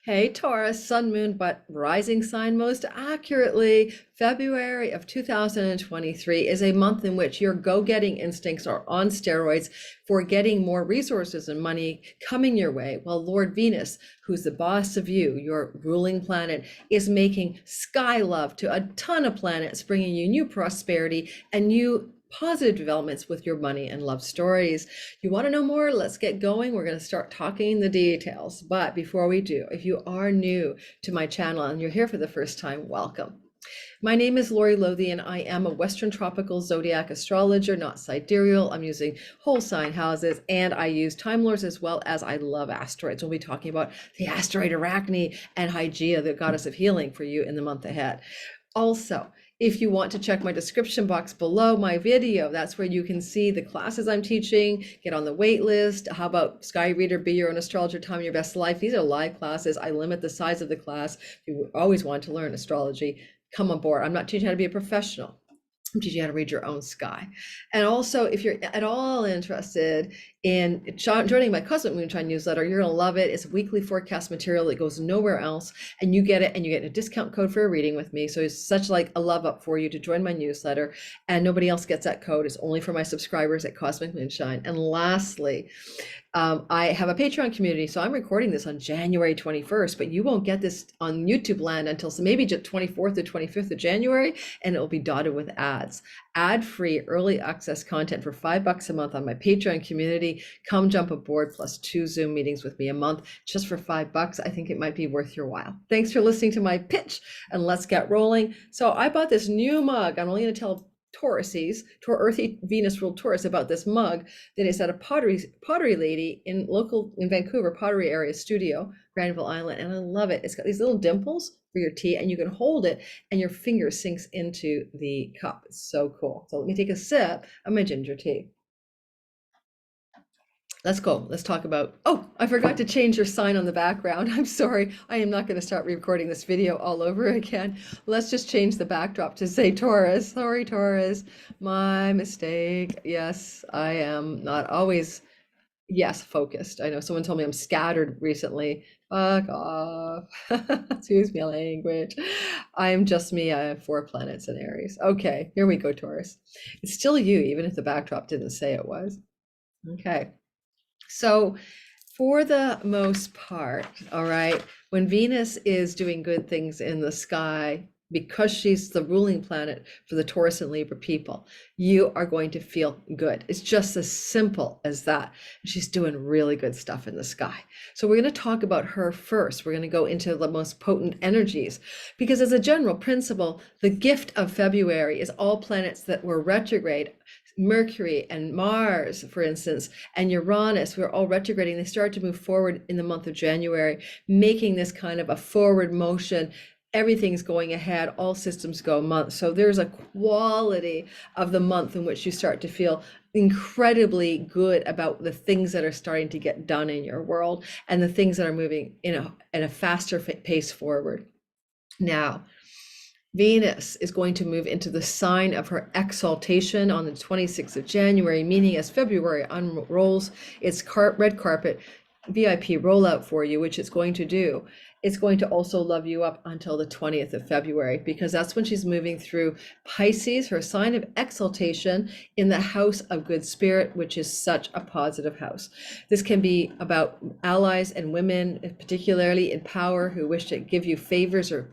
Hey Taurus, sun, moon, but rising sign most accurately. February of 2023 is a month in which your go-getting instincts are on steroids for getting more resources and money coming your way, while Lord Venus, who's the boss of you, your ruling planet, is making sky love to a ton of planets, bringing you new prosperity and new positive developments with your money and love stories. You want to know more? Let's get going. We're going to start talking the details. But before we do, if you are new to my channel and you're here for the first time, welcome. My name is Lori Lothian. I am a Western tropical zodiac astrologer, not sidereal. I'm using whole sign houses, and I use Time Lords as well as I love asteroids. We'll be talking about the asteroid Arachne and Hygeia, the goddess of healing, for you in the month ahead. Also, if you want to check my description box below my video, that's where you can see the classes I'm teaching, get on the wait list. How about Sky Reader, Be Your Own Astrologer, Time Your Best Life? These are live classes. I limit the size of the class. If you always want to learn astrology, come on board. I'm not teaching how to be a professional. I'm teaching you how to read your own sky. And also, if you're at all interested in joining my Cosmic Moonshine newsletter, you're going to love it. It's weekly forecast material that goes nowhere else, and you get it, and you get a discount code for a reading with me. So it's such like a love up for you to join my newsletter, and nobody else gets that code. It's only for my subscribers at Cosmic Moonshine. And lastly, I have a Patreon community, so I'm recording this on January 21st, but you won't get this on YouTube land until maybe just 24th or 25th of January, and it'll be dotted with ads. Ad-free early access content for $5 a month on my Patreon community. Come jump aboard, plus 2 Zoom meetings with me a month just for $5. I think it might be worth your while. Thanks for listening to my pitch, and let's get rolling. So I bought this new mug. I'm only going to tell Tauruses, Earthy Venus ruled Taurus, about this mug that is at a pottery lady in Vancouver pottery area studio, Granville Island, and I love it. It's got these little dimples for your tea, and you can hold it and your finger sinks into the cup. It's so cool. So let me take a sip of my ginger tea. Let's go. Let's talk about, oh, I forgot to change your sign on the background. I'm sorry. I am not going to start recording this video all over again. Let's just change the backdrop to say Taurus. Sorry, Taurus. My mistake. Yes, I am not always, yes, focused. I know someone told me I'm scattered recently. Fuck off. Excuse me, language. I am just me. I have 4 planets in Aries. Okay, here we go, Taurus. It's still you, even if the backdrop didn't say it was. Okay. So for the most part, all right, when Venus is doing good things in the sky, because she's the ruling planet for the Taurus and Libra people, you are going to feel good. It's just as simple as that. She's doing really good stuff in the sky. So we're going to talk about her first. We're going to go into the most potent energies, because as a general principle, the gift of February is all planets that were retrograde. Mercury and Mars, for instance, and Uranus, we're all retrograding. They start to move forward in the month of January, making this kind of a forward motion. Everything's going ahead, all systems go month. So there's a quality of the month in which you start to feel incredibly good about the things that are starting to get done in your world and the things that are moving in a faster pace forward. Now, Venus is going to move into the sign of her exaltation on the 26th of January, meaning as February unrolls its red carpet VIP rollout for you, which it's going to do, it's going to also love you up until the 20th of February, because that's when she's moving through Pisces, her sign of exaltation, in the house of good spirit, which is such a positive house. This can be about allies and women, particularly in power, who wish to give you favors, or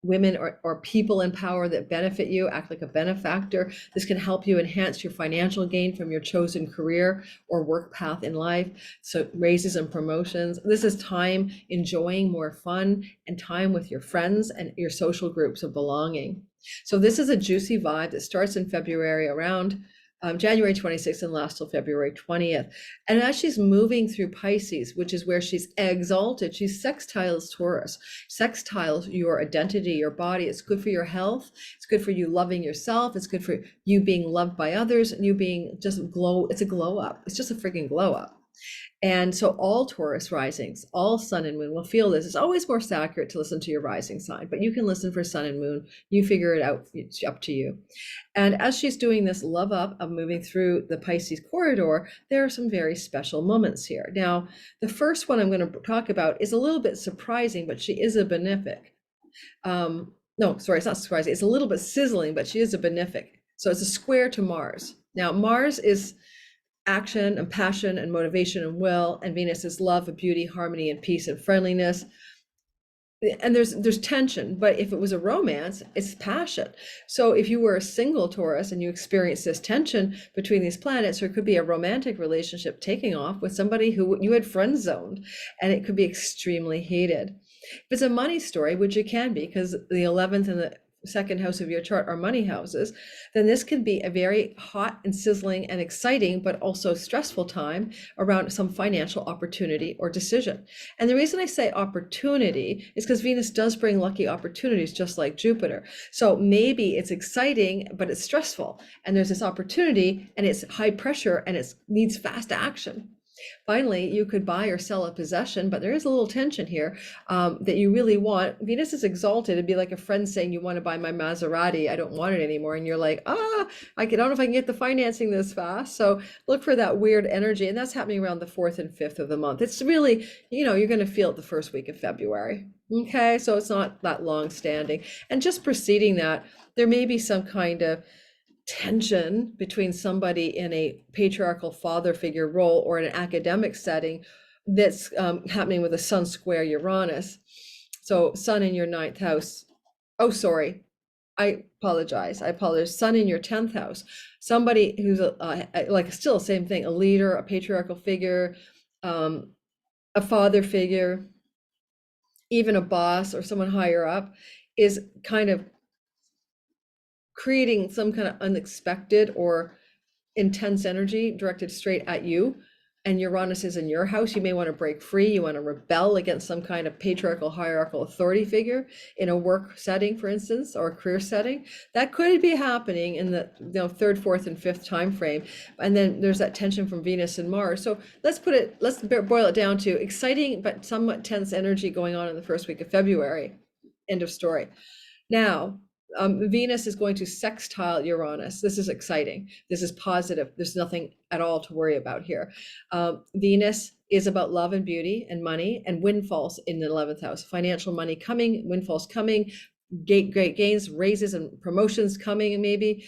women or people in power that benefit you, act like a benefactor. This can help you enhance your financial gain from your chosen career or work path in life. So raises and promotions. This is time enjoying more fun and time with your friends and your social groups of belonging. So this is a juicy vibe that starts in February around January 26th and lasts till February 20th. And as she's moving through Pisces, which is where she's exalted, she sextiles Taurus, sextiles your identity, your body. It's good for your health. It's good for you loving yourself. It's good for you being loved by others and you being just glow. It's a glow up. It's just a freaking glow up. And so all Taurus risings, all sun and moon will feel this. It's always more accurate to listen to your rising sign, but you can listen for sun and moon. You figure it out. It's up to you. And as she's doing this love up of moving through the Pisces corridor, there are some very special moments here. Now, the first one I'm going to talk about is a little bit surprising, but she is a benefic. No, sorry, it's not surprising. It's a little bit sizzling, but she is a benefic. So it's a square to Mars. Now, Mars is action and passion and motivation and will, and Venus is love and beauty, harmony and peace and friendliness. And there's tension, but if it was a romance, it's passion. So if you were a single Taurus and you experience this tension between these planets, or it could be a romantic relationship taking off with somebody who you had friend zoned, and it could be extremely heated. If it's a money story, which it can be, because the 11th and the second house of your chart are money houses, then this can be a very hot and sizzling and exciting, but also stressful time around some financial opportunity or decision. And the reason I say opportunity is because Venus does bring lucky opportunities, just like Jupiter. So maybe it's exciting, but it's stressful. And there's this opportunity and it's high pressure and it needs fast action. Finally, you could buy or sell a possession, but there is a little tension here that you really want. Venus is exalted. It'd be like a friend saying, you want to buy my Maserati, I don't want it anymore. And you're like, I don't know if I can get the financing this fast. So look for that weird energy. And that's happening around the 4th and 5th of the month. It's really, you're going to feel it the first week of February. Okay, so it's not that long standing. And just preceding that, there may be some kind of tension between somebody in a patriarchal father figure role or in an academic setting that's happening with a Sun square Uranus. So Sun in your 9th house. Oh, sorry. I apologize. Sun in your 10th house. Somebody who's like still the same thing, a leader, a patriarchal figure, a father figure, even a boss or someone higher up, is kind of creating some kind of unexpected or intense energy directed straight at you. And Uranus is in your house. You may want to break free. You want to rebel against some kind of patriarchal, hierarchical authority figure in a work setting, for instance, or a career setting. That could be happening in the 3rd, 4th, and 5th time frame. And then there's that tension from Venus and Mars. So let's boil it down to exciting but somewhat tense energy going on in the first week of February. End of story. Now, Venus is going to sextile Uranus. This is exciting. This is positive. There's nothing at all to worry about here. Venus is about love and beauty and money and windfalls in the 11th house. Financial money coming, windfalls coming, great gains, raises and promotions coming maybe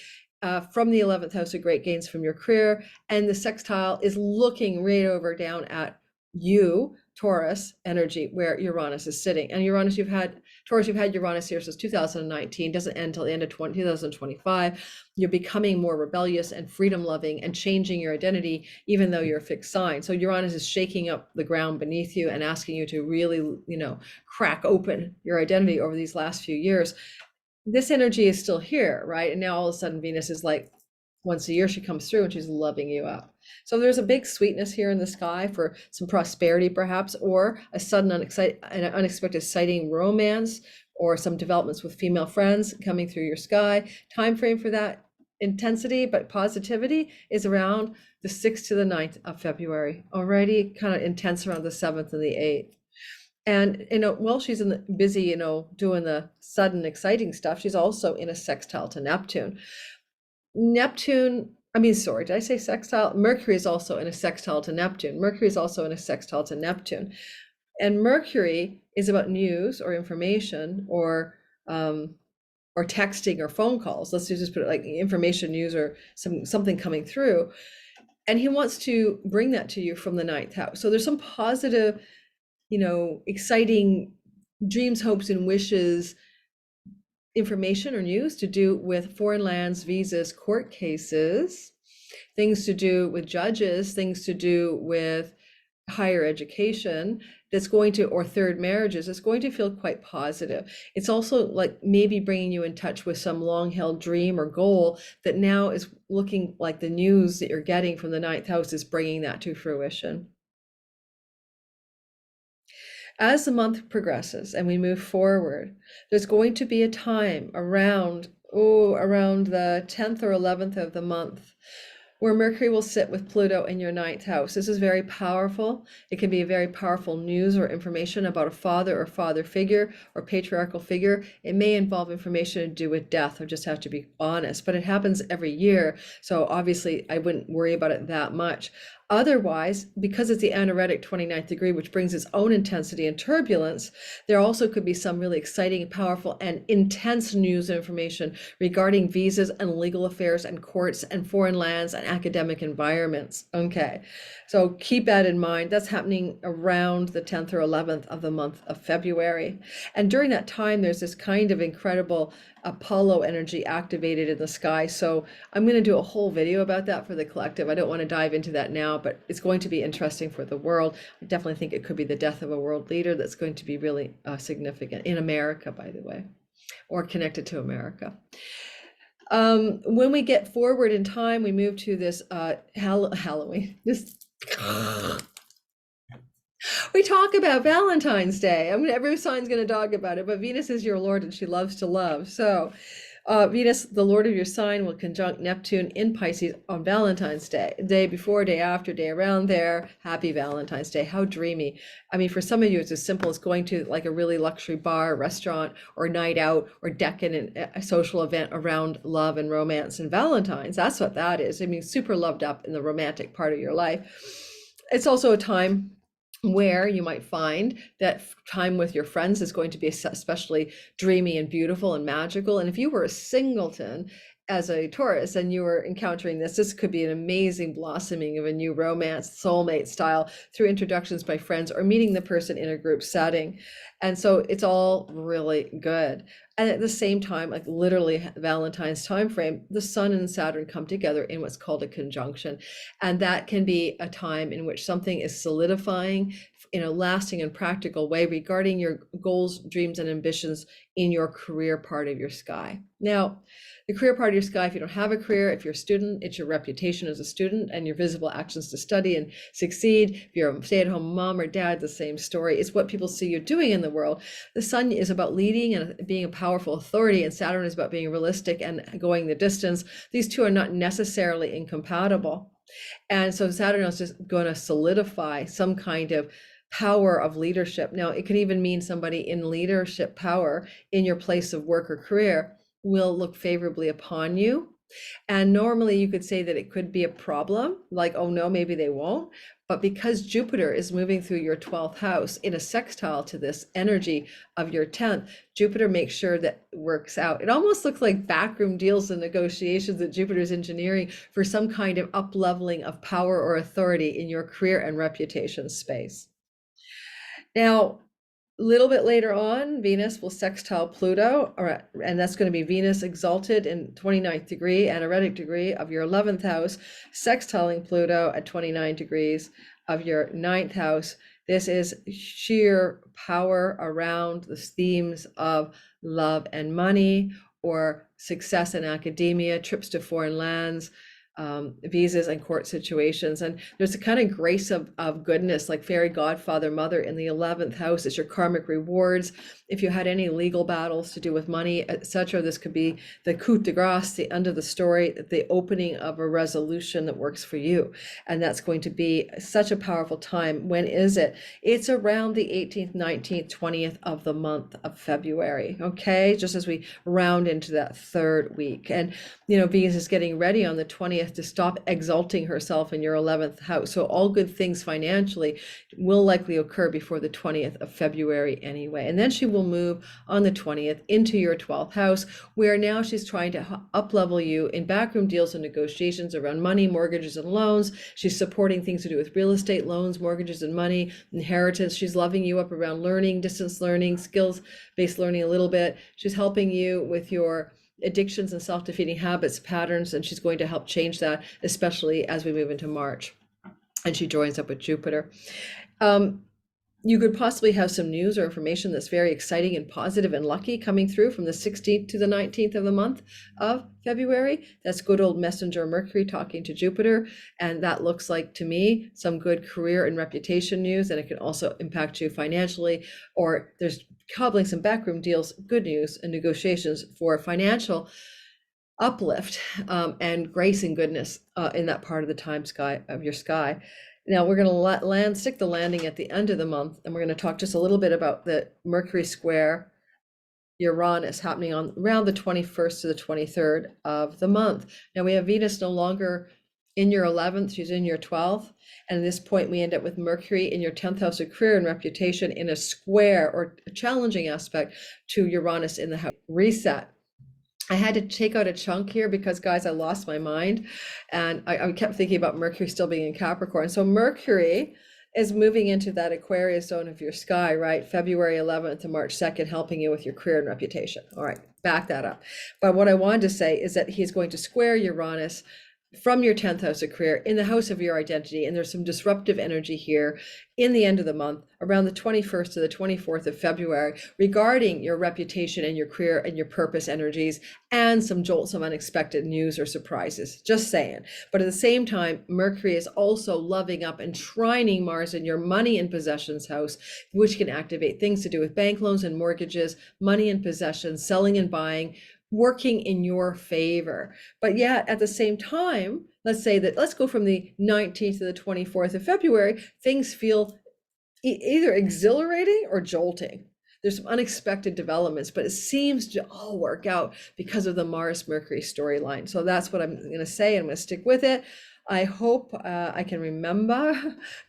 from the 11th house of great gains from your career. And the sextile is looking right over down at you, Taurus energy, where Uranus is sitting. And Uranus, Taurus, you've had Uranus here since 2019, doesn't end until the end of 2025. You're becoming more rebellious and freedom loving and changing your identity, even though you're a fixed sign. So Uranus is shaking up the ground beneath you and asking you to really, crack open your identity over these last few years. This energy is still here, right? And now all of a sudden Venus is like, once a year she comes through and she's loving you up. So there's a big sweetness here in the sky for some prosperity perhaps, or a sudden unexpected sighting romance, or some developments with female friends coming through your sky. Time frame for that intensity but positivity is around the 6th to the 9th of February. Already kind of intense around the 7th and the 8th. And while she's busy doing the sudden exciting stuff, she's also in a sextile to Neptune. Did I say sextile? Mercury is also in a sextile to Neptune. And Mercury is about news or information or texting or phone calls. Let's just put it like information, news, or something coming through. And he wants to bring that to you from the 9th house. So there's some positive, exciting dreams, hopes, and wishes, information or news to do with foreign lands, visas, court cases, things to do with judges, things to do with higher education, or third marriages. It's going to feel quite positive. It's also like maybe bringing you in touch with some long-held dream or goal that now is looking like the news that you're getting from the 9th house is bringing that to fruition. As the month progresses and we move forward, there's going to be a time around the 10th or 11th of the month where Mercury will sit with Pluto in your ninth house. This is very powerful. It can be a very powerful news or information about a father or father figure or patriarchal figure. It may involve information to do with death. I just have to be honest, but it happens every year. So obviously I wouldn't worry about it that much. Otherwise, because it's the anaretic 29th degree, which brings its own intensity and turbulence, there also could be some really exciting, powerful, and intense news and information regarding visas and legal affairs and courts and foreign lands and academic environments. Okay, so keep that in mind. That's happening around the 10th or 11th of the month of February. And during that time, there's this kind of incredible Apollo energy activated in the sky. So I'm going to do a whole video about that for the collective. I don't want to dive into that now, but it's going to be interesting for the world. I definitely think it could be the death of a world leader that's going to be really significant in America, by the way, or connected to America. When we get forward in time, we move to this Halloween. We talk about Valentine's Day. I mean, every sign's going to talk about it, but Venus is your Lord and she loves to love. So Venus, the Lord of your sign, will conjunct Neptune in Pisces on Valentine's Day. Day before, day after, day around there. Happy Valentine's Day. How dreamy. I mean, for some of you, it's as simple as going to like a really luxury bar, restaurant, or night out, or decking a social event around love and romance and Valentine's. That's what that is. I mean, super loved up in the romantic part of your life. It's also a time where you might find that time with your friends is going to be especially dreamy and beautiful and magical. And if you were a singleton as a Taurus and you were encountering this could be an amazing blossoming of a new romance, soulmate style, through introductions by friends or meeting the person in a group setting. And so it's all really good. And at the same time, like literally Valentine's time frame, the Sun and Saturn come together in what's called a conjunction. And that can be a time in which something is solidifying in a lasting and practical way regarding your goals, dreams, and ambitions in your career part of your sky. Now, the career part of your sky, if you don't have a career, if you're a student, it's your reputation as a student and your visible actions to study and succeed. If you're a stay-at-home mom or dad, the same story. It's what people see you doing in the world. The Sun is about leading and being a powerful authority, and Saturn is about being realistic and going the distance. These two are not necessarily incompatible. And so Saturn is just going to solidify some kind of power of leadership. Now, it can even mean somebody in leadership power in your place of work or career will look favorably upon you. And normally you could say that it could be a problem, like, oh no, maybe they won't. But because Jupiter is moving through your 12th house in a sextile to this energy of your 10th, Jupiter makes sure that it works out. It almost looks like backroom deals and negotiations that Jupiter's engineering for some kind of up-leveling of power or authority in your career and reputation space. Now, a little bit later on, Venus will sextile Pluto, and that's going to be Venus exalted in 29th degree, anaretic degree of your 11th house, sextiling Pluto at 29 degrees of your 9th house. This is sheer power around the themes of love and money, or success in academia, trips to foreign lands, visas and court situations. And there's a kind of grace of goodness, like fairy godfather mother in the 11th house. It's your karmic rewards. If you had any legal battles to do with money, etc., this could be the coup de grace, the end of the story, the opening of a resolution that works for you. And that's going to be such a powerful time. When is it? It's around the 18th, 19th, 20th of the month of February. Okay, just as we round into that third week. And you know, Venus is getting ready on the 20th to stop exalting herself in your 11th house. So all good things financially will likely occur before the 20th of February anyway. And then she will move on the 20th into your 12th house, where now she's trying to up-level you in backroom deals and negotiations around money, mortgages, and loans. She's supporting things to do with real estate, loans, mortgages, and money, inheritance. She's loving you up around learning, distance learning, skills-based learning a little bit. She's helping you with your addictions and self-defeating habits, patterns, and she's going to help change that, especially as we move into March and she joins up with Jupiter. You could possibly have some news or information that's very exciting and positive and lucky coming through from the 16th to the 19th of the month of February. That's good old messenger Mercury talking to Jupiter. And that looks like, to me, some good career and reputation news. And it can also impact you financially, or there's cobbling some backroom deals, good news and negotiations for financial uplift and grace and goodness in that part of the time sky of your sky. Now we're going to stick the landing at the end of the month, and we're going to talk just a little bit about the Mercury square Uranus happening on around the 21st to the 23rd of the month. Now we have Venus no longer in your 11th, she's in your 12th. And at this point, we end up with Mercury in your 10th house of career and reputation in a square or a challenging aspect to Uranus in the house reset. I had to take out a chunk here because, guys, I lost my mind, and I kept thinking about Mercury still being in Capricorn. So Mercury is moving into that Aquarius zone of your sky, right? February 11th to March 2nd, helping you with your career and reputation. All right, back that up. But what I wanted to say is that he's going to square Uranus from your 10th house of career in the house of your identity. And there's some disruptive energy here in the end of the month, around the 21st to the 24th of February, regarding your reputation and your career and your purpose energies, and some jolts of unexpected news or surprises. Just saying. But at the same time, Mercury is also loving up and trining Mars in your money and possessions house, which can activate things to do with bank loans and mortgages, money and possessions, selling and buying, working in your favor. But yet at the same time, let's go from the 19th to the 24th of February, things feel either exhilarating or jolting. There's some unexpected developments, but it seems to all work out because of the Mars Mercury storyline. So that's what I'm going to say. I'm going to stick with it. I hope I can remember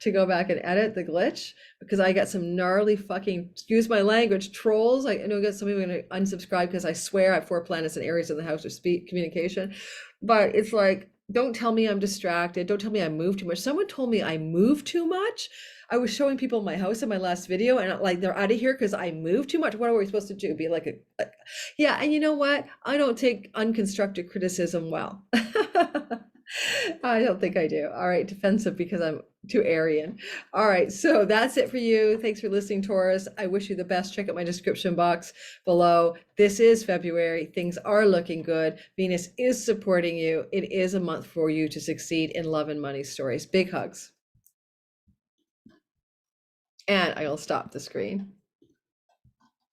to go back and edit the glitch, because I got some gnarly fucking, excuse my language, trolls. I know I got some people going to unsubscribe because I swear I have 4 planets and Aries in the house of communication. But it's like, don't tell me I'm distracted. Don't tell me I move too much. Someone told me I move too much. I was showing people my house in my last video, and like, they're out of here because I move too much. What are we supposed to do? Be like yeah, and you know what? I don't take unconstructive criticism well. I don't think I do. All right, defensive because I'm too Aryan. All right, so that's it for you. Thanks for listening, Taurus. I wish you the best. Check out my description box below. This is February. Things are looking good. Venus is supporting you. It is a month for you to succeed in love and money stories. Big hugs. And I'll stop the screen.